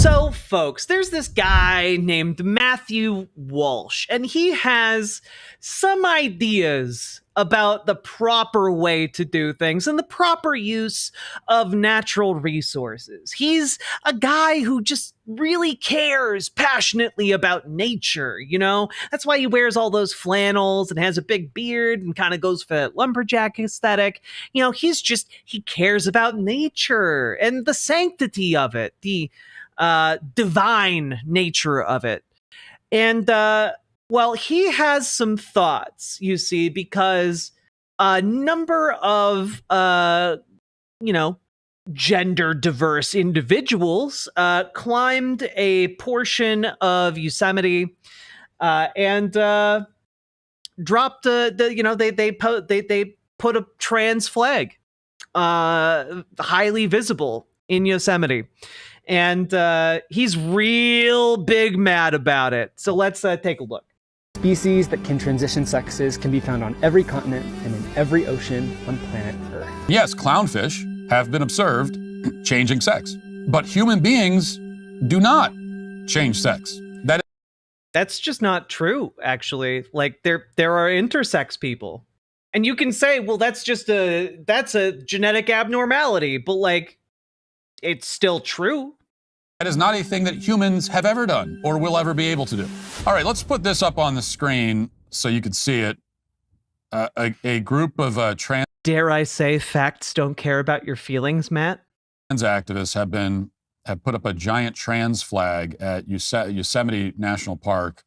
So, folks, there's this guy named Matthew Walsh, and he has some ideas about the proper way to do things and the proper use of natural resources. He's a guy who just really cares passionately about nature, you know? That's why he wears all those flannels and has a big beard and kind of goes for that lumberjack aesthetic. You know, he cares about nature and the sanctity of it, the divine nature of it. And, well, he has some thoughts, you see, because a number of, gender diverse individuals climbed a portion of Yosemite and dropped they put a trans flag highly visible in Yosemite. And he's real big mad about it. So let's take a look. Species that can transition sexes can be found on every continent and in every ocean on planet Earth. Yes, clownfish have been observed changing sex, but human beings do not change sex. That's just not true, actually. Like, there are intersex people. And you can say, well, that's a genetic abnormality, but like, it's still true. That is not a thing that humans have ever done or will ever be able to do. All right, let's put this up on the screen so you can see it. A group of trans... Dare I say facts don't care about your feelings, Matt? Trans activists have put up a giant trans flag at Yosemite National Park.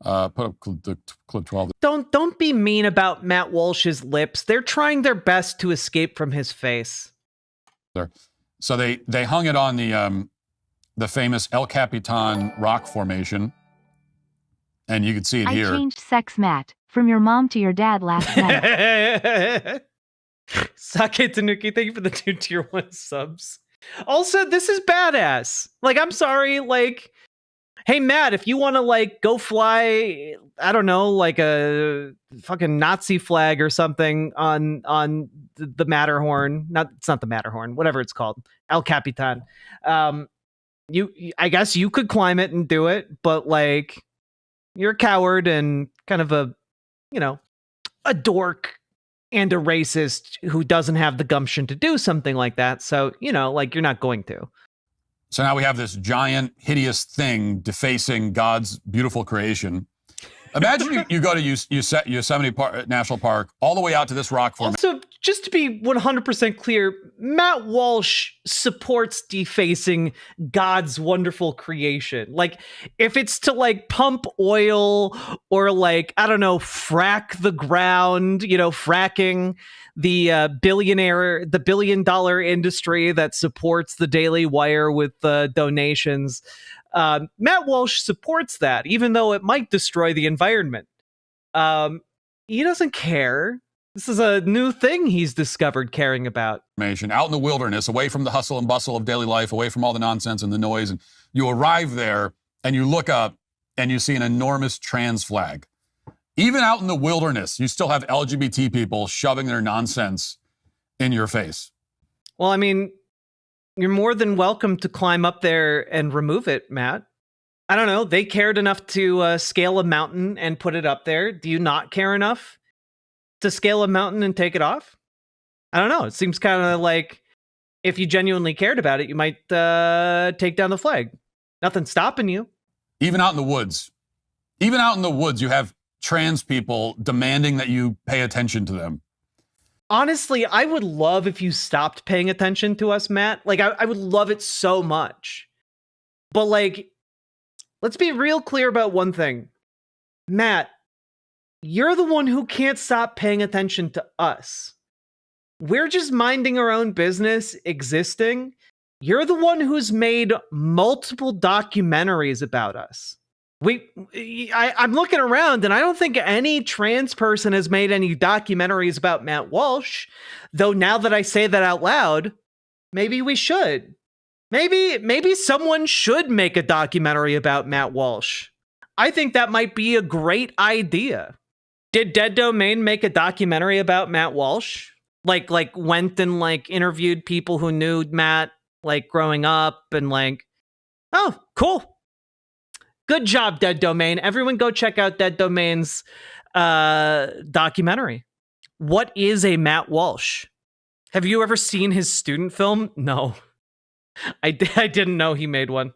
Put up the clip 12. Don't be mean about Matt Walsh's lips. They're trying their best to escape from his face. So they hung it on the famous El Capitan rock formation, and you can see it here. I changed sex, Matt, from your mom to your dad last night. Sake Tanuki, thank you for the 2 tier 1 subs. Also, this is badass. Like, I'm sorry, like, hey, Matt, if you want to, like, go fly, I don't know, like a fucking Nazi flag or something on the Matterhorn. It's not the Matterhorn, whatever it's called. El Capitan. I guess you could climb it and do it, but, like, you're a coward and kind of a dork and a racist who doesn't have the gumption to do something like that. So, like, you're not going to. So now we have this giant, hideous thing defacing God's beautiful creation. Imagine you go to Yosemite National Park all the way out to this rock formation. Also, just to be 100% clear, Matt Walsh supports defacing God's wonderful creation. Like, if it's to, like, pump oil or, like, I don't know, frack the ground, fracking, the billion-dollar industry that supports the Daily Wire with donations. Matt Walsh supports that, even though it might destroy the environment. He doesn't care. This is a new thing he's discovered caring about. Out in the wilderness, away from the hustle and bustle of daily life, away from all the nonsense and the noise. And you arrive there and you look up and you see an enormous trans flag. Even out in the wilderness, you still have LGBT people shoving their nonsense in your face. Well, I mean, you're more than welcome to climb up there and remove it, Matt. I don't know. They cared enough to scale a mountain and put it up there. Do you not care enough to scale a mountain and take it off? I don't know. It seems kind of like if you genuinely cared about it, you might take down the flag. Nothing's stopping you. Even out in the woods, you have trans people demanding that you pay attention to them. Honestly, I would love if you stopped paying attention to us, Matt. Like, I would love it so much. But, like, let's be real clear about one thing. Matt, you're the one who can't stop paying attention to us. We're just minding our own business, existing. You're the one who's made multiple documentaries about us. I'm looking around and I don't think any trans person has made any documentaries about Matt Walsh. Though now that I say that out loud, maybe we should. Maybe someone should make a documentary about Matt Walsh. I think that might be a great idea. Did Dead Domain make a documentary about Matt Walsh? Like went and like interviewed people who knew Matt like growing up and like, Oh, cool. Good job, Dead Domain. Everyone go check out Dead Domain's documentary. What is a Matt Walsh? Have you ever seen his student film? No. I didn't know he made one.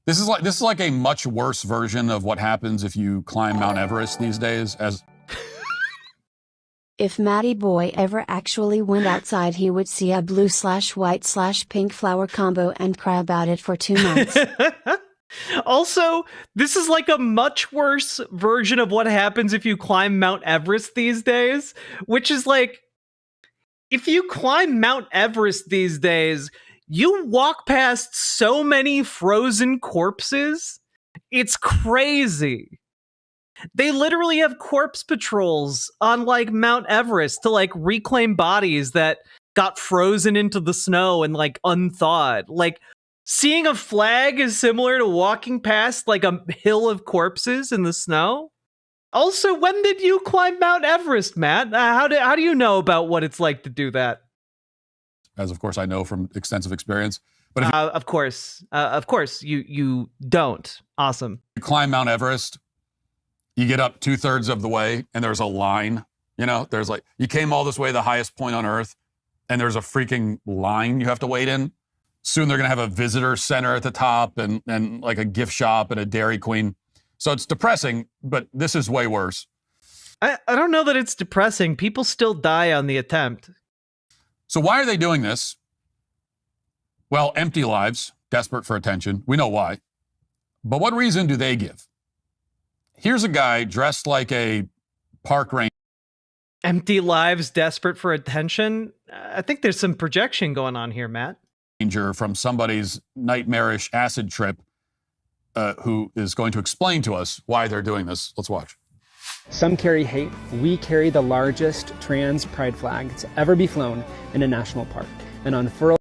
This is like a much worse version of what happens if you climb Mount Everest these days. If Matty Boy ever actually went outside, he would see a blue/white/pink flower combo and cry about it for 2 months. Also, this is like a much worse version of what happens if you climb Mount Everest these days, which is like, if you climb Mount Everest these days, you walk past so many frozen corpses. It's crazy. They literally have corpse patrols on like Mount Everest to like reclaim bodies that got frozen into the snow and like unthawed. Like, seeing a flag is similar to walking past like a hill of corpses in the snow. Also, when did you climb Mount Everest, Matt? How do you know about what it's like to do that? As of course I know from extensive experience. But if Of course, you don't. Awesome. you climb Mount Everest, you get up 2/3 of the way, and there's a line. You know, there's like, you came all this way, the highest point on Earth, and there's a freaking line you have to wait in. Soon they're gonna have a visitor center at the top and like a gift shop and a Dairy Queen. So it's depressing, but this is way worse. I don't know that it's depressing. People still die on the attempt. So why are they doing this? Well, empty lives, desperate for attention. We know why. But what reason do they give? Here's a guy dressed like a park ranger. Empty lives, desperate for attention. I think there's some projection going on here, Matt. From somebody's nightmarish acid trip, who is going to explain to us why they're doing this. Let's watch. Some carry hate. We carry the largest trans pride flag to ever be flown in a national park and unfurled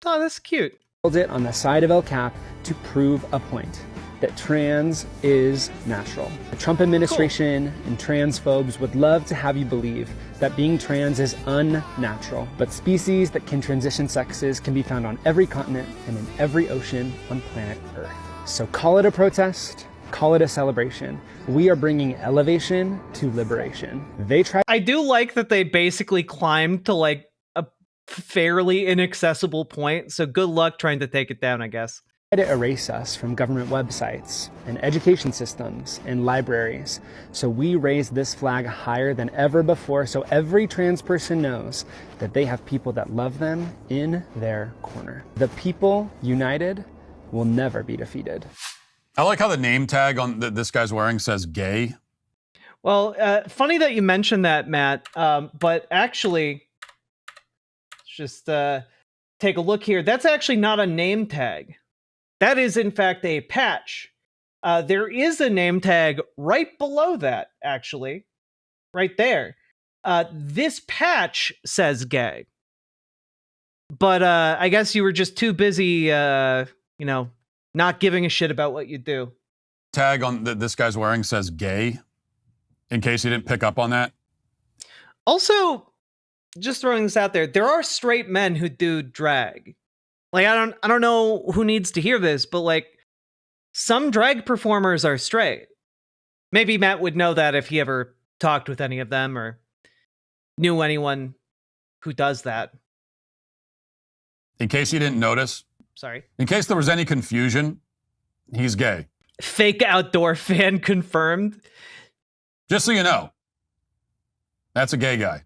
Oh, that's cute. it on the side of El Cap to prove a point that trans is natural. The Trump administration and transphobes would love to have you believe that being trans is unnatural, but species that can transition sexes can be found on every continent and in every ocean on planet Earth. So call it a protest, call it a celebration. We are bringing elevation to liberation. I do like that they basically climbed to like a fairly inaccessible point, so good luck trying to take it down, I guess. To erase us from government websites and education systems and libraries. So we raise this flag higher than ever before so every trans person knows that they have people that love them in their corner. The people united will never be defeated. I like how the name tag on this guy's wearing says gay. Well, funny that you mentioned that, Matt, but actually, just take a look here. That's actually not a name tag. That is, in fact, a patch. There is a name tag right below that, actually. Right there. This patch says gay. But I guess you were just too busy, not giving a shit about what you do. Tag on this guy's wearing says gay, in case you didn't pick up on that. Also, just throwing this out there are straight men who do drag. Like, I don't know who needs to hear this, but like, some drag performers are straight. Maybe Matt would know that if he ever talked with any of them or knew anyone who does that. In case you didn't notice. Sorry. In case there was any confusion, he's gay. Fake outdoor fan confirmed. Just so you know, that's a gay guy.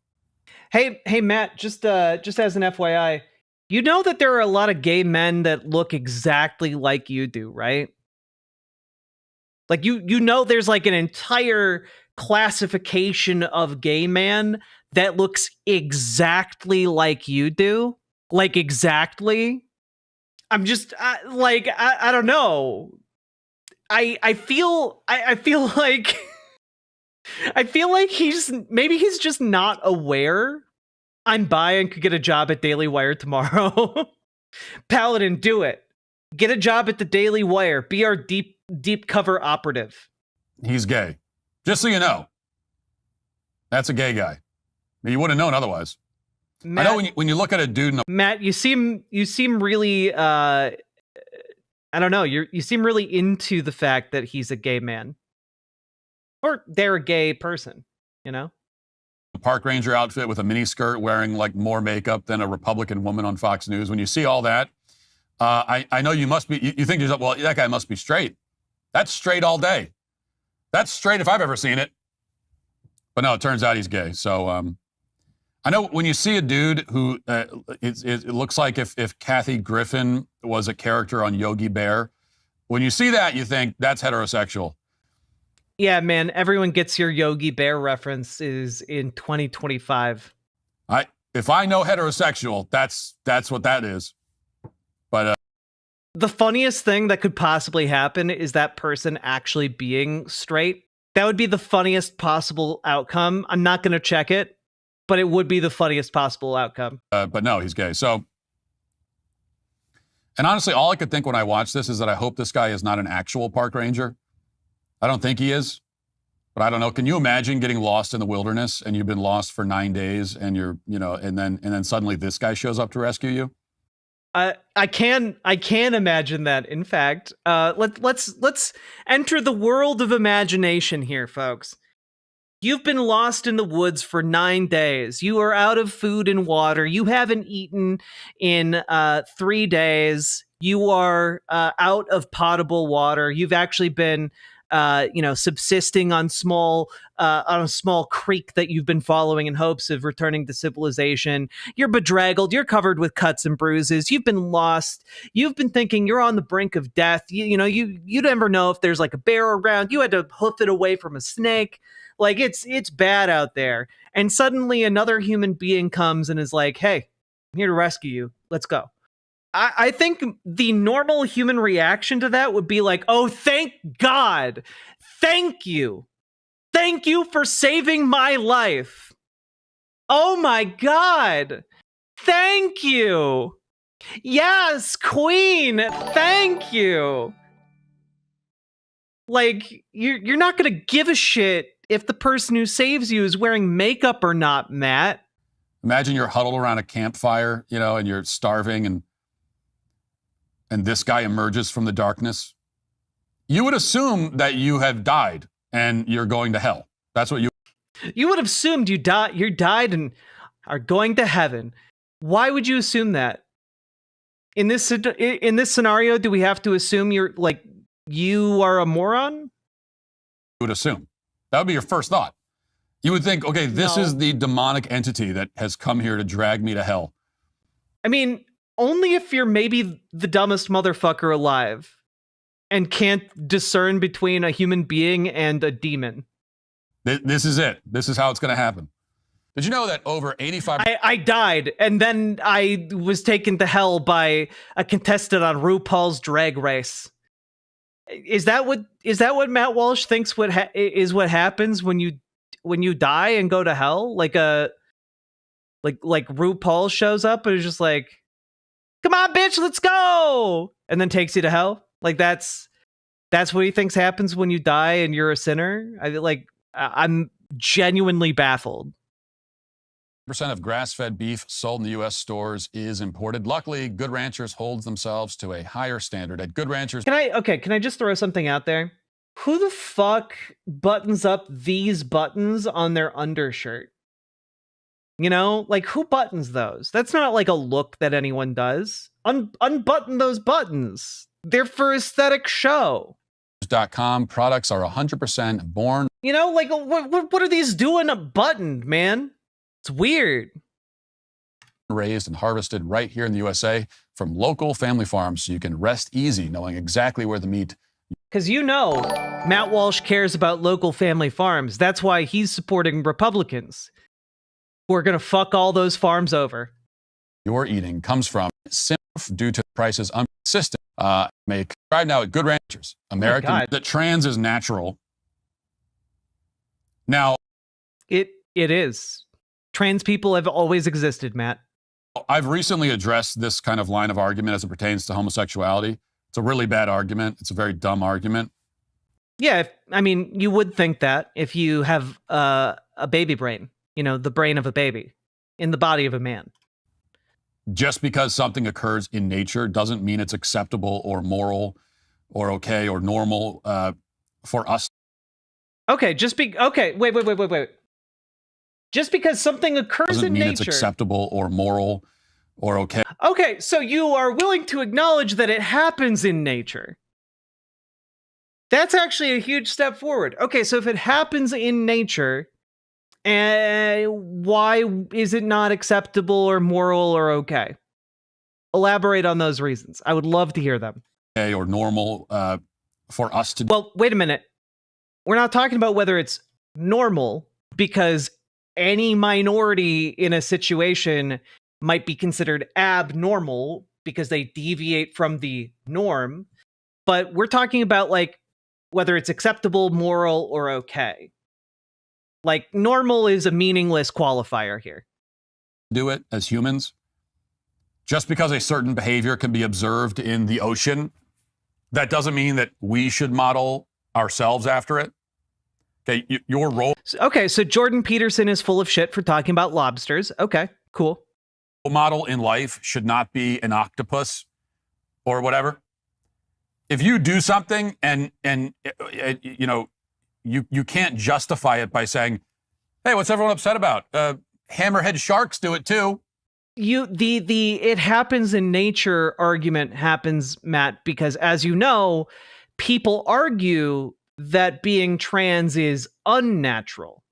Hey, Matt, just as an FYI, you know that there are a lot of gay men that look exactly like you do, right? Like you know there's like an entire classification of gay man that looks exactly like you do. Like exactly. I'm just I don't know. I feel like I feel like he's just not aware I'm bi and could get a job at Daily Wire tomorrow. Paladin, do it. Get a job at the Daily Wire. Be our deep cover operative. He's gay. Just so you know. That's a gay guy. You wouldn't have known otherwise. Matt, I know when you look at a dude in a... Matt, you seem really I don't know. You seem really into the fact that he's a gay man, or they're a gay person. You know, A park ranger outfit with a mini skirt, wearing like more makeup than a Republican woman on Fox News. When you see all that, I know you must be. You think to yourself, well, that guy must be straight. That's straight all day. That's straight if I've ever seen it. But no, it turns out he's gay. So I know when you see a dude who it looks like if Kathy Griffin was a character on Yogi Bear, when you see that, you think that's heterosexual. yeah, man. Everyone gets your Yogi Bear references in 2025. If I know heterosexual, that's what that is. But The funniest thing that could possibly happen is that person actually being straight. That would be the funniest possible outcome. I'm not going to check it, but it would be the funniest possible outcome. but no, he's gay. So, and honestly, all I could think when I watched this is that I hope this guy is not an actual park ranger. I don't think he is, but I don't know. Can you imagine getting lost in the wilderness and you've been lost for 9 days and you're, and then suddenly this guy shows up to rescue you? I can imagine that. In fact, let's enter the world of imagination here, folks. You've been lost in the woods for 9 days. You are out of food and water. You haven't eaten in 3 days. You are out of potable water. You've actually been subsisting on a small creek that you've been following in hopes of returning to civilization. You're bedraggled. You're covered with cuts and bruises. You've been lost. You've been thinking you're on the brink of death. You never know if there's like a bear around. You had to hoof it away from a snake. Like it's bad out there. And suddenly another human being comes and is like, "Hey, I'm here to rescue you. Let's go." I think the normal human reaction to that would be like, "Oh, thank God. Thank you. Thank you for saving my life. Oh my God. Thank you. Yes, Queen. Thank you." Like, you're not going to give a shit if the person who saves you is wearing makeup or not, Matt. Imagine you're huddled around a campfire, and you're starving and this guy emerges from the darkness. You would assume that you have died and you're going to hell. That's what you would have assumed you died and are going to heaven. Why would you assume that? In this scenario, do we have to assume you are a moron? You would assume. That would be your first thought. You would think, okay, this is the demonic entity that has come here to drag me to hell. I mean, only if you're maybe the dumbest motherfucker alive and can't discern between a human being and a demon. This is it. This is how it's going to happen. Did you know that over 85... I died, and then I was taken to hell by a contestant on RuPaul's Drag Race. Is that what Matt Walsh thinks is what happens when you die and go to hell? Like RuPaul shows up and is just like, "Come on, bitch, let's go," and then takes you to hell. Like that's what he thinks happens when you die and you're a sinner. I'm genuinely baffled. Percent of grass-fed beef sold in the U.S. stores is imported. Luckily, Good Ranchers holds themselves to a higher standard. At Good Ranchers... Can I just throw something out there? Who the fuck buttons up these buttons on their undershirt? Who buttons those? That's not like a look that anyone does. Unbutton those buttons. They're for aesthetic show. .com products are 100% born. What are these doing buttoned, man? It's weird. Raised and harvested right here in the USA from local family farms, so you can rest easy knowing exactly where the meat... Because Matt Walsh cares about local family farms. That's why he's supporting Republicans who are going to fuck all those farms over. You're eating comes from due to prices unconsistent. Make right now at Good Ranchers. American that trans is natural. Now, it is. Trans people have always existed, Matt. I've recently addressed this kind of line of argument as it pertains to homosexuality. It's a really bad argument. It's a very dumb argument. Yeah, you would think that if you have a baby brain, the brain of a baby in the body of a man. just because something occurs in nature doesn't mean it's acceptable or moral or okay or normal for us. Okay, wait. Just because something occurs Doesn't in mean nature. it's acceptable or moral or okay. Okay, so you are willing to acknowledge that it happens in nature. That's actually a huge step forward. Okay, so if it happens in nature, why is it not acceptable or moral or okay? Elaborate on those reasons. I would love to hear them. Okay or normal for us to. Well, wait a minute. We're not talking about whether it's normal, because any minority in a situation might be considered abnormal because they deviate from the norm. But we're talking about like whether it's acceptable, moral, or okay. Like normal is a meaningless qualifier here. Do it as humans. Just because a certain behavior can be observed in the ocean, that doesn't mean that we should model ourselves after it. Okay, your role. Okay, so Jordan Peterson is full of shit for talking about lobsters. Okay, cool. Model in life should not be an octopus or whatever. If you do something and you know, you can't justify it by saying, "Hey, what's everyone upset about? Hammerhead sharks do it too." The it happens in nature argument happens, Matt, because as you know, people argue that being trans is unnatural.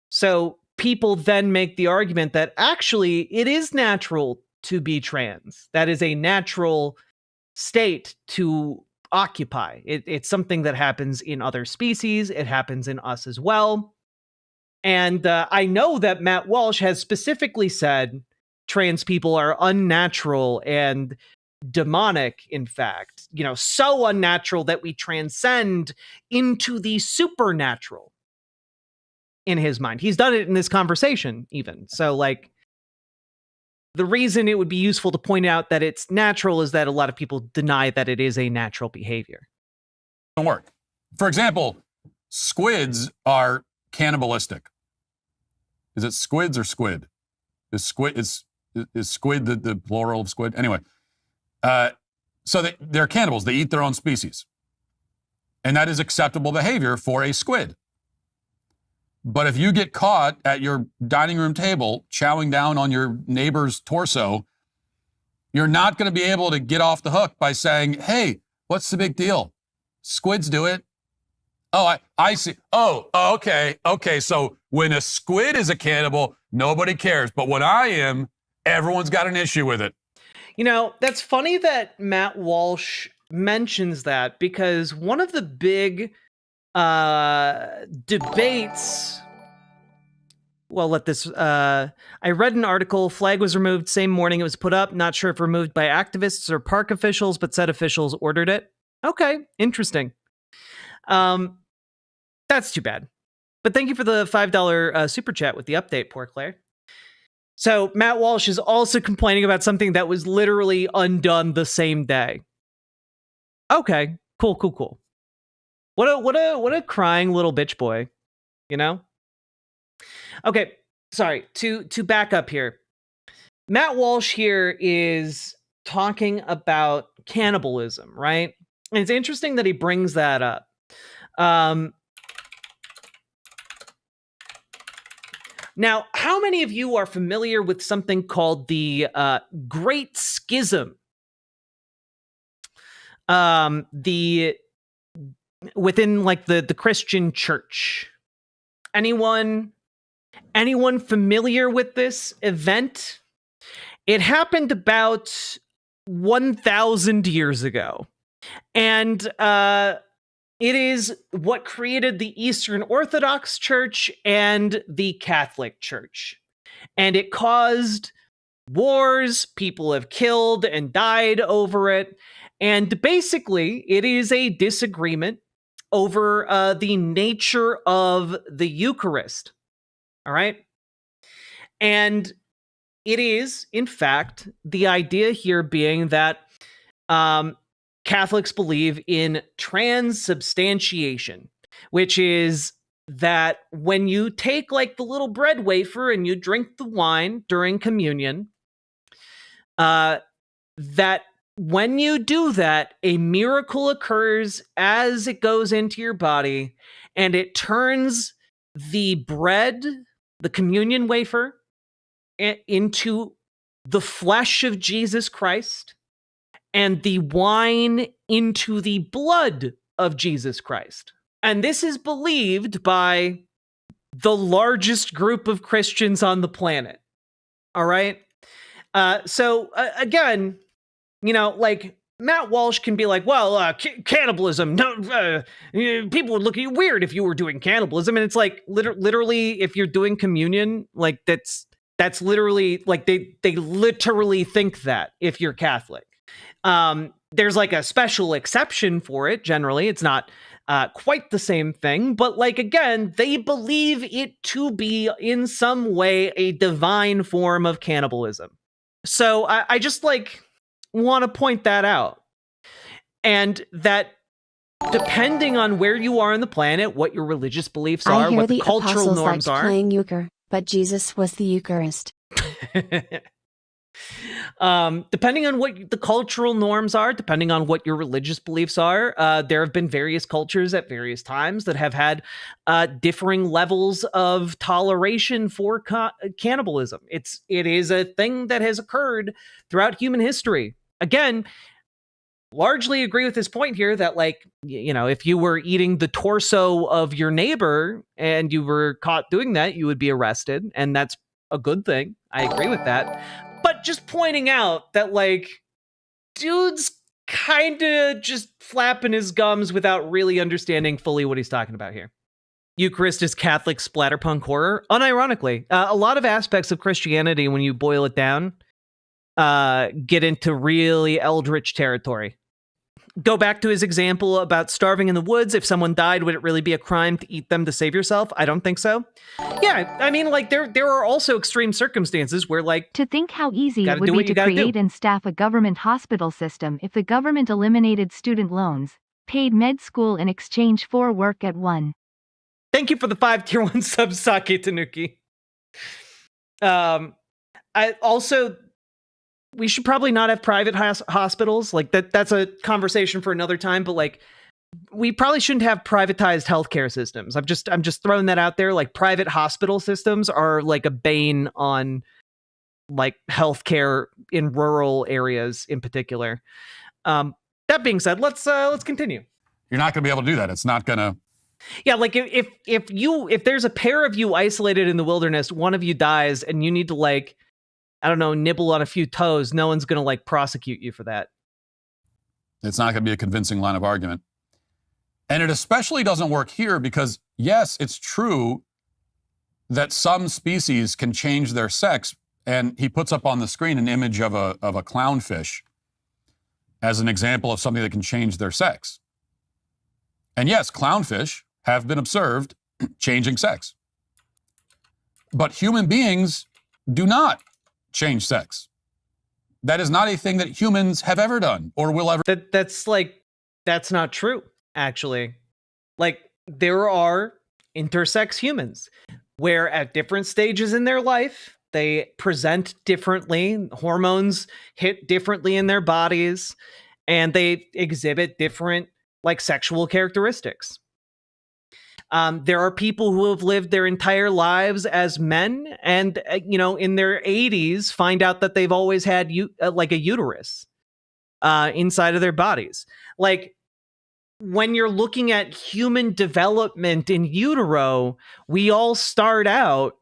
So people then make the argument that actually it is natural to be trans. That is a natural state to occupy. It's something that happens in other species. It happens in us as well. And I know that Matt Walsh has specifically said trans people are unnatural and demonic, in fact, you know, so unnatural that we transcend into the supernatural in his mind. He's done it in this conversation even. So like the reason it would be useful to point out that it's natural is that a lot of people deny that it is a natural behavior. Doesn't work. For example, squids are cannibalistic. Is it squids or squid? Is squid the plural of squid? Anyway, so they're cannibals. They eat their own species. And that is acceptable behavior for a squid. But if you get caught at your dining room table chowing down on your neighbor's torso, you're not going to be able to get off the hook by saying, "Hey, what's the big deal? Squids do it." Oh, I see. Oh, okay. Okay, so when a squid is a cannibal, nobody cares. But when I am, everyone's got an issue with it. You know, that's funny that Matt Walsh mentions that, because one of the big debates, well, I read an article, flag was removed same morning it was put up, not sure if removed by activists or park officials, but said officials ordered it. Okay, interesting. That's too bad. But thank you for the $5 super chat with the update, Poor Claire. So Matt Walsh is also complaining about something that was literally undone the same day. Okay, cool. What a crying little bitch boy, you know? Okay, sorry, to back up here. Matt Walsh here is talking about cannibalism, right? And it's interesting that he brings that up. Now, how many of you are familiar with something called the Great Schism? Within like the Christian church. Anyone familiar with this event? It happened about 1,000 years ago. And it is what created the Eastern Orthodox Church and the Catholic Church. And it caused wars, people have killed and died over it. And basically, it is a disagreement over the nature of the Eucharist. All right? And it is, in fact, the idea here being that Catholics believe in transubstantiation, which is that when you take like the little bread wafer and you drink the wine during communion, that when you do that, a miracle occurs as it goes into your body, and it turns the bread, the communion wafer, into the flesh of Jesus Christ, and the wine into the blood of Jesus Christ. And this is believed by the largest group of Christians on the planet. All right? So again, like Matt Walsh can be like, well, cannibalism, no, people would look at you weird if you were doing cannibalism. And it's like, literally, if you're doing communion, like that's literally, like they literally think that if you're Catholic. There's like a special exception for it. Generally, it's not quite the same thing, but like, again, they believe it to be in some way a divine form of cannibalism. So I just like want to point that out. And that depending on where you are on the planet, what your religious beliefs are, what the cultural norms are. Playing euchre, but Jesus was the Eucharist. Depending on what the cultural norms are, depending on what your religious beliefs are, there have been various cultures at various times that have had differing levels of toleration for cannibalism. It is a thing that has occurred throughout human history. Again, largely agree with this point here that, like, if you were eating the torso of your neighbor and you were caught doing that, you would be arrested, and that's a good thing. I agree with that. But just pointing out that, like, dude's kind of just flapping his gums without really understanding fully what he's talking about here. Eucharist is Catholic splatterpunk horror. Unironically, a lot of aspects of Christianity, when you boil it down, get into really eldritch territory. Go back to his example about starving in the woods. If someone died, would it really be a crime to eat them to save yourself? I don't think so. Yeah, I mean, like, there are also extreme circumstances where, like, to think how easy it would be to create and staff a government hospital system if the government eliminated student loans, paid med school in exchange for work at one. Thank you for the 5 tier 1 subs, Sake Tanuki. I also, we should probably not have private hospitals. Like, that's a conversation for another time, but like, we probably shouldn't have privatized healthcare systems. I'm just throwing that out there. Like, private hospital systems are like a bane on like healthcare in rural areas in particular. That being said, let's continue. You're not going to be able to do that. It's not going to. Yeah, like if there's a pair of you isolated in the wilderness, one of you dies, and you need to, like, I don't know, nibble on a few toes, no one's going to, like, prosecute you for that. It's not going to be a convincing line of argument. And it especially doesn't work here because, yes, it's true that some species can change their sex. And he puts up on the screen an image of a clownfish as an example of something that can change their sex. And yes, clownfish have been observed changing sex. But human beings do not change sex. That is not a thing that humans have ever done or will ever. That's not true, actually. Like, there are intersex humans where at different stages in their life, they present differently, hormones hit differently in their bodies, and they exhibit different, like, sexual characteristics. There are people who have lived their entire lives as men and, in their 80s find out that they've always had like a uterus inside of their bodies. Like, when you're looking at human development in utero, we all start out,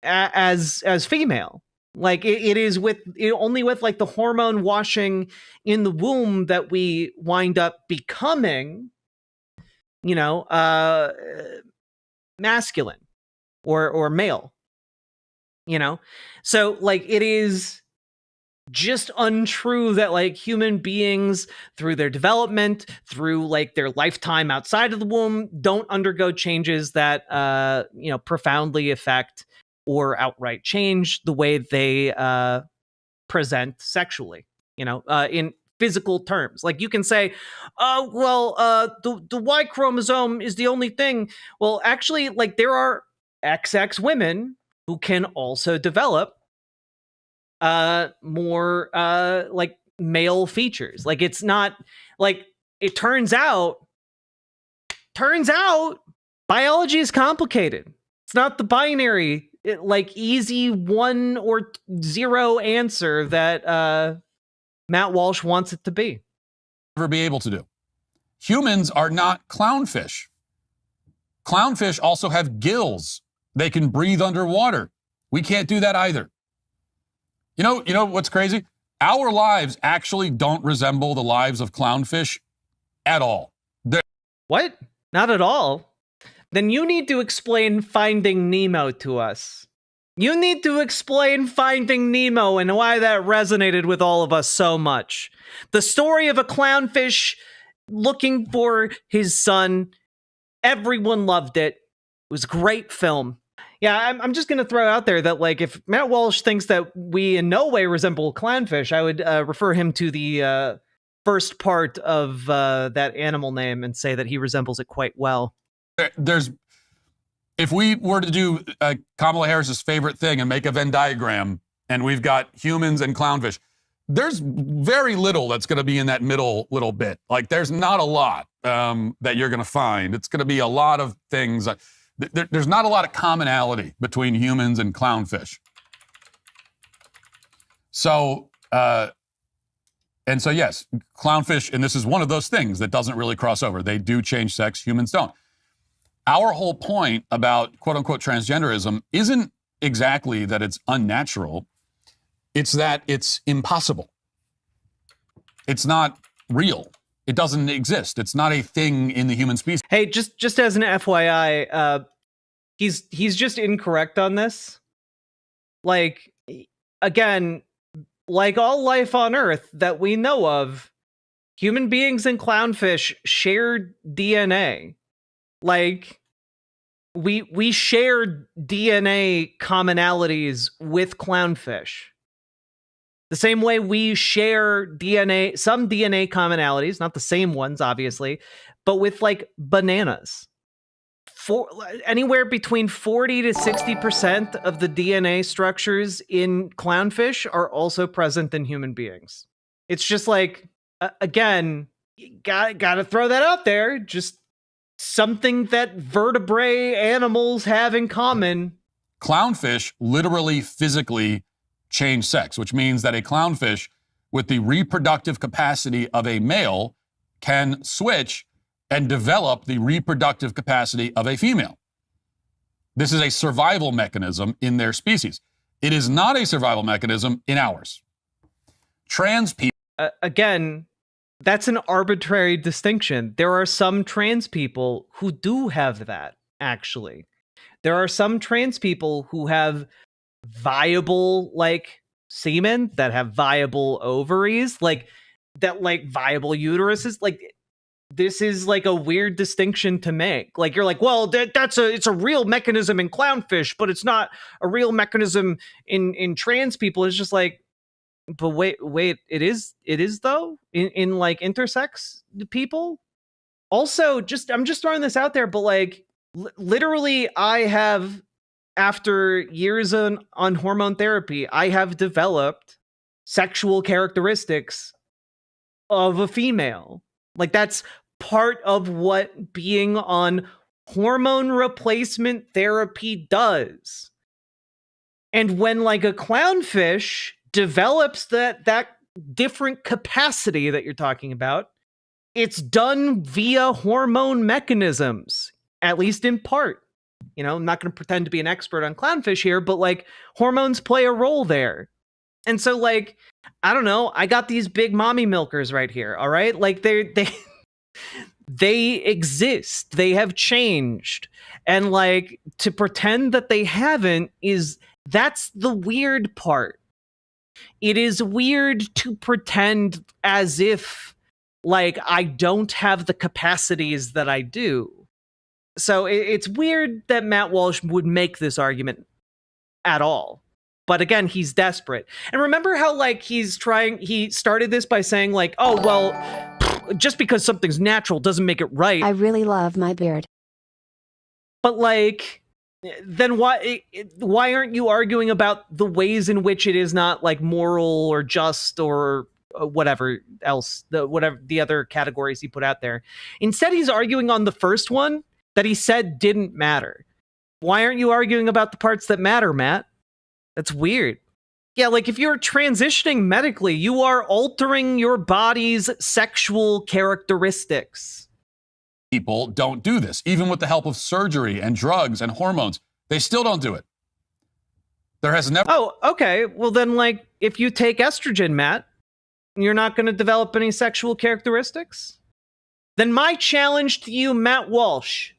as female. Like, it is only with like the hormone washing in the womb that we wind up becoming, masculine or male, so, like, it is just untrue that, like, human beings through their development, through like their lifetime outside of the womb, don't undergo changes that profoundly affect or outright change the way they present sexually, in physical terms. Like, you can say, the Y chromosome is the only thing. Well, actually, like, there are XX women who can also develop more like male features. Like it's not like it turns out biology is complicated. It's not the binary like easy 1 or 0 answer that Matt Walsh wants it to be. Never be able to do. Humans are not clownfish. Clownfish also have gills. They can breathe underwater. We can't do that either. You know what's crazy? Our lives actually don't resemble the lives of clownfish at all. What? Not at all? Then you need to explain Finding Nemo to us. You need to explain Finding Nemo and why that resonated with all of us so much. The story of a clownfish looking for his son. Everyone loved it. It was a great film. Yeah, I'm just going to throw out there that, like, if Matt Walsh thinks that we in no way resemble clownfish, I would refer him to the first part of that animal name and say that he resembles it quite well. If we were to do Kamala Harris's favorite thing and make a Venn diagram, and we've got humans and clownfish, there's very little that's going to be in that middle little bit. Like, there's not a lot that you're going to find. It's going to be a lot of things. There's not a lot of commonality between humans and clownfish. So, yes, clownfish, and this is one of those things that doesn't really cross over. They do change sex, humans don't. Our whole point about quote unquote transgenderism isn't exactly that it's unnatural. It's that it's impossible. It's not real. It doesn't exist. It's not a thing in the human species. Hey, just as an FYI, he's just incorrect on this. Like, again, like all life on Earth that we know of, human beings and clownfish share DNA. Like, we share DNA commonalities with clownfish. The same way we share DNA, some DNA commonalities, not the same ones, obviously, but with like bananas. Anywhere between 40 to 60% of the DNA structures in clownfish are also present in human beings. It's just like, again, you gotta throw that out there. Just something that vertebrate animals have in common. Clownfish literally physically change sex, which means that a clownfish with the reproductive capacity of a male can switch and develop the reproductive capacity of a female. This is a survival mechanism in their species. It is not a survival mechanism in ours. Trans people... Again, that's an arbitrary distinction. There are some trans people who do have that, actually. There are some trans people who have viable, like, semen, that have viable ovaries, like, that, like, viable uteruses. Like, this is, like, a weird distinction to make. Like, you're like, well, it's a real mechanism in clownfish, but it's not a real mechanism in trans people. It's just like, but wait, it is though in like intersex people. Also, I'm just throwing this out there, but like literally, I have, after years on hormone therapy, I have developed sexual characteristics of a female. Like, that's part of what being on hormone replacement therapy does. And when like a clownfish develops that different capacity that you're talking about, it's done via hormone mechanisms, at least in part. You know, I'm not going to pretend to be an expert on clownfish here, but like hormones play a role there. And so like, I don't know, I got these big mommy milkers right here. All right. Like they exist. They have changed. And like, to pretend that they haven't that's the weird part. It is weird to pretend as if like I don't have the capacities that I do. So it's weird that Matt Walsh would make this argument at all. But again, he's desperate. And remember how like he started this by saying like, oh, well, just because something's natural doesn't make it right. I really love my beard. But like, then why aren't you arguing about the ways in which it is not like moral or just or whatever else, whatever the other categories he put out there? Instead, he's arguing on the first one that he said didn't matter. Why aren't you arguing about the parts that matter, Matt? That's weird. Yeah, like if you're transitioning medically, you are altering your body's sexual characteristics. People don't do this, even with the help of surgery and drugs and hormones. They still don't do it. There has never... Oh, okay. Well, then, like, if you take estrogen, Matt, you're not going to develop any sexual characteristics? Then my challenge to you, Matt Walsh,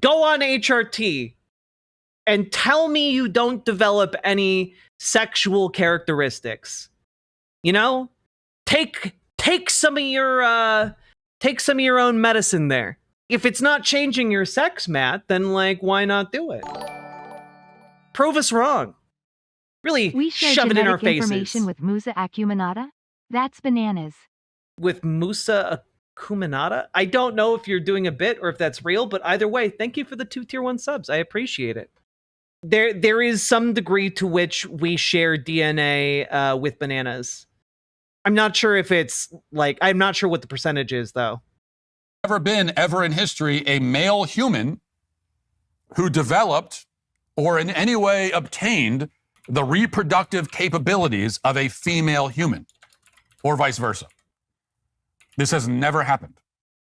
go on HRT and tell me you don't develop any sexual characteristics. You know? Take some of your... Take some of your own medicine there. If it's not changing your sex, Matt, then, like, why not do it? Prove us wrong. Really we share shove it in our faces. Information with Musa acuminata? That's bananas. With Musa acuminata? I don't know if you're doing a bit or if that's real, but either way, thank you for the 2 tier 1 subs. I appreciate it. There is some degree to which we share DNA with bananas. I'm not sure if it's like, I'm not sure what the percentage is though. Never been ever in history a male human who developed or in any way obtained the reproductive capabilities of a female human or vice versa. This has never happened.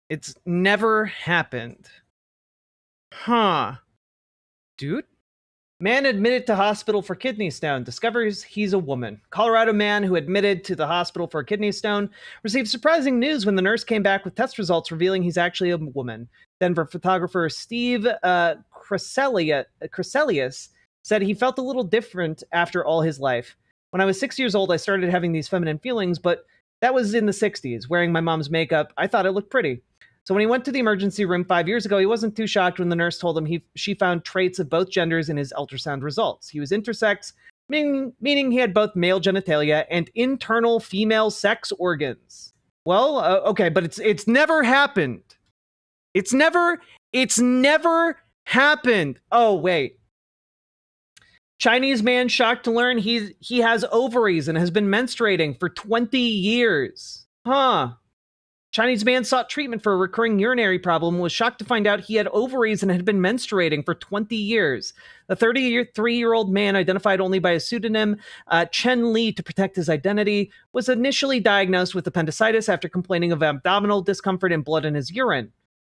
It's never happened. Huh. Dude? Man admitted to hospital for kidney stone discovers he's a woman. Colorado man who admitted to the hospital for a kidney stone received surprising news when the nurse came back with test results revealing he's actually a woman. Denver photographer Steve Creselius said he felt a little different after all his life. When I was 6 years old, I started having these feminine feelings, but that was in the 60s. Wearing my mom's makeup, I thought it looked pretty. So when he went to the emergency room 5 years ago, he wasn't too shocked when the nurse told him she found traits of both genders in his ultrasound results. He was intersex, meaning he had both male genitalia and internal female sex organs. Well, okay, but it's never happened. It's never happened. Oh, wait. Chinese man shocked to learn he has ovaries and has been menstruating for 20 years. Huh. Chinese man sought treatment for a recurring urinary problem and was shocked to find out he had ovaries and had been menstruating for 20 years. The 33-year-old man, identified only by a pseudonym, Chen Li, to protect his identity, was initially diagnosed with appendicitis after complaining of abdominal discomfort and blood in his urine,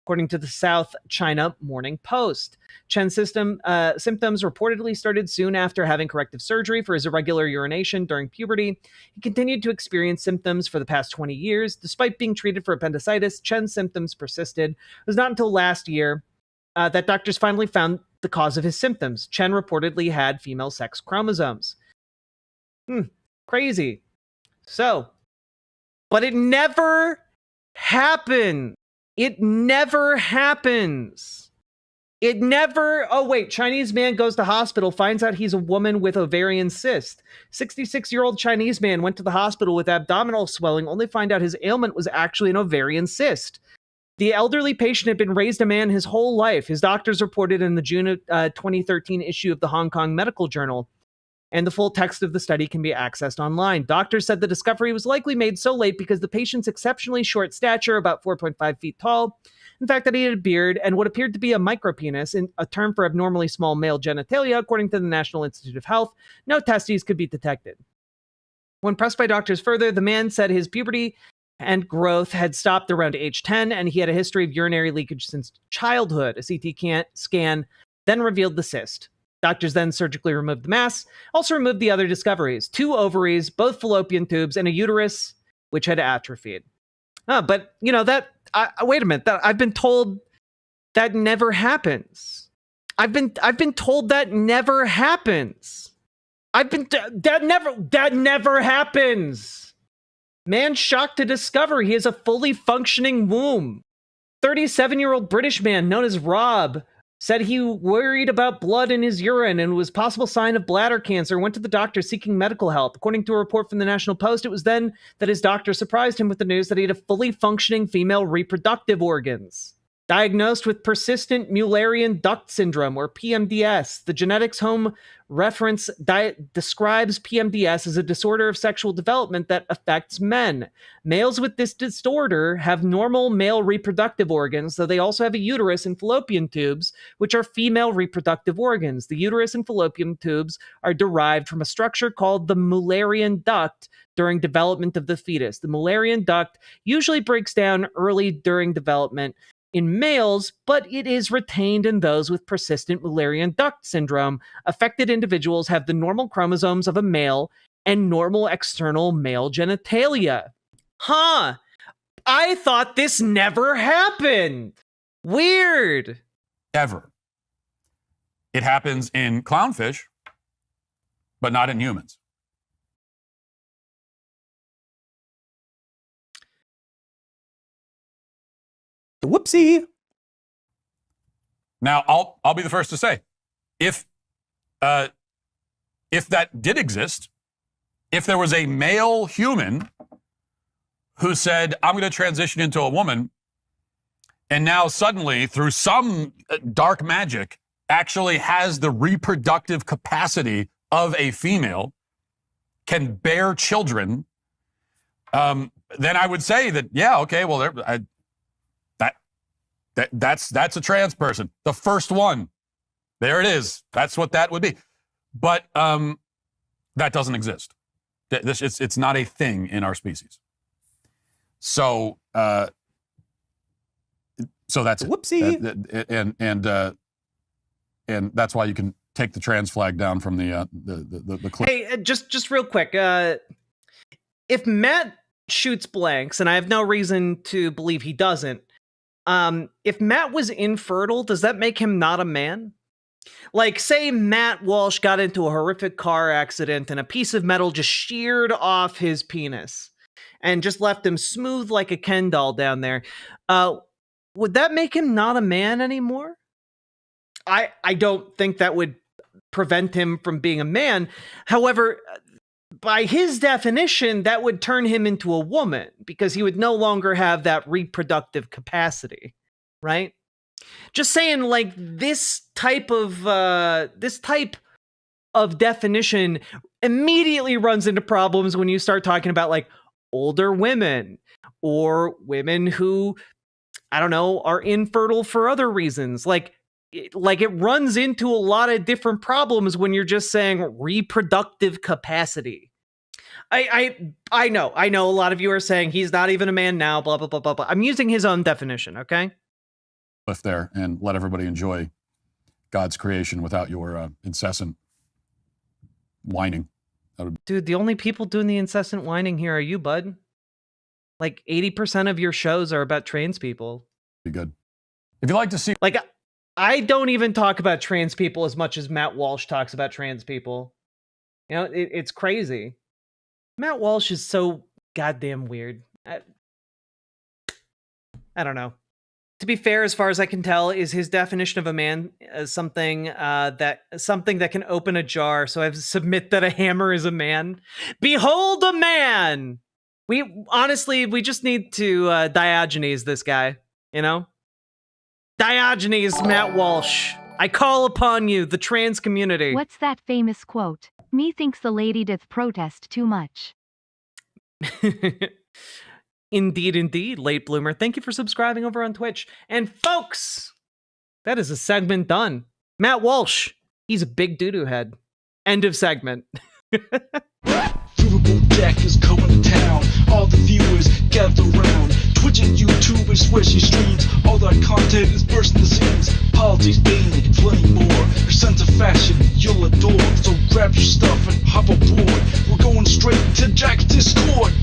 according to the South China Morning Post. Chen's symptoms reportedly started soon after having corrective surgery for his irregular urination during puberty. He continued to experience symptoms for the past 20 years. Despite being treated for appendicitis, Chen's symptoms persisted. It was not until last year that doctors finally found the cause of his symptoms. Chen reportedly had female sex chromosomes. Crazy. So, but it never happened. It never happens. It never... Oh, wait. Chinese man goes to hospital, finds out he's a woman with ovarian cyst. 66-year-old Chinese man went to the hospital with abdominal swelling, only to find out his ailment was actually an ovarian cyst. The elderly patient had been raised a man his whole life. His doctors reported in the June 2013 issue of the Hong Kong Medical Journal, and the full text of the study can be accessed online. Doctors said the discovery was likely made so late because the patient's exceptionally short stature, about 4.5 feet tall, in fact that he had a beard and what appeared to be a micropenis, a term for abnormally small male genitalia, according to the National Institute of Health. No testes could be detected. When pressed by doctors further, the man said his puberty and growth had stopped around age 10, and he had a history of urinary leakage since childhood. A CT scan then revealed the cyst. Doctors then surgically removed the mass, also removed the other discoveries: 2 ovaries, both fallopian tubes, and a uterus, which had atrophied. But, you know, wait a minute, I've been told that never happens. I've been told that never happens. That never happens. Man shocked to discover he has a fully functioning womb. 37-year-old British man known as Rob said he worried about blood in his urine and was a possible sign of bladder cancer, went to the doctor seeking medical help. According to a report from the National Post, it was then that his doctor surprised him with the news that he had a fully functioning female reproductive organs. diagnosed with persistent Mullerian duct syndrome, or PMDS. The Genetics Home reference describes PMDS as a disorder of sexual development that affects men. Males with this disorder have normal male reproductive organs, though they also have a uterus and fallopian tubes, which are female reproductive organs. The uterus and fallopian tubes are derived from a structure called the Mullerian duct during development of the fetus. The Mullerian duct usually breaks down early during development in males, but it is retained in those with persistent Mullerian duct syndrome. Affected individuals have the normal chromosomes of a male and normal external male genitalia. Huh. I thought this never happened. Weird. Ever. It happens in clownfish, but not in humans. Whoopsie. Now, I'll be the first to say, if that did exist, if there was a male human who said, I'm going to transition into a woman, and now suddenly, through some dark magic, actually has the reproductive capacity of a female, can bear children, then I would say that, yeah, okay, well, that's a trans person. The first one. There it is. That's what that would be. But that doesn't exist. It's not a thing in our species. So that's Whoopsie. And that's why you can take the trans flag down from the clip. Hey, just real quick. If Matt shoots blanks, and I have no reason to believe he doesn't, if Matt was infertile, does that make him not a man? Like, say Matt Walsh got into a horrific car accident and a piece of metal just sheared off his penis and just left him smooth like a Ken doll down there. Would that make him not a man anymore? I don't think that would prevent him from being a man. However, by his definition, that would turn him into a woman because he would no longer have that reproductive capacity, right? Just saying, like, this type of definition immediately runs into problems when you start talking about, like, older women or women who, I don't know, are infertile for other reasons. Like it runs into a lot of different problems when you're just saying reproductive capacity. I know a lot of you are saying he's not even a man now, blah, blah, blah, blah, blah. I'm using his own definition, okay? Lift there and let everybody enjoy God's creation without your incessant whining. Dude, the only people doing the incessant whining here are you, bud. Like 80% of your shows are about trans people. Be good. If you like to see... Like, I don't even talk about trans people as much as Matt Walsh talks about trans people. You know, it's crazy. Matt Walsh is so goddamn weird. I don't know. To be fair, as far as I can tell, is his definition of a man as something that can open a jar. So I submit that a hammer is a man. Behold a man! We just need to Diogenes this guy, you know? Diogenes, Matt Walsh. I call upon you, the trans community. What's that famous quote? Methinks the lady doth protest too much. Indeed, late bloomer. Thank you for subscribing over on Twitch. And folks, that is a segment done. Matt Walsh, he's a big doo-doo head. End of segment. Riverboat Jack is coming to town. All the viewers gather round. Twitch and YouTube is where she streams. All that content is bursting the seams. Politics, gaming, and plenty more. Her sense of fashion you'll adore. So grab your stuff and hop aboard. We're going straight to Jack's Discord.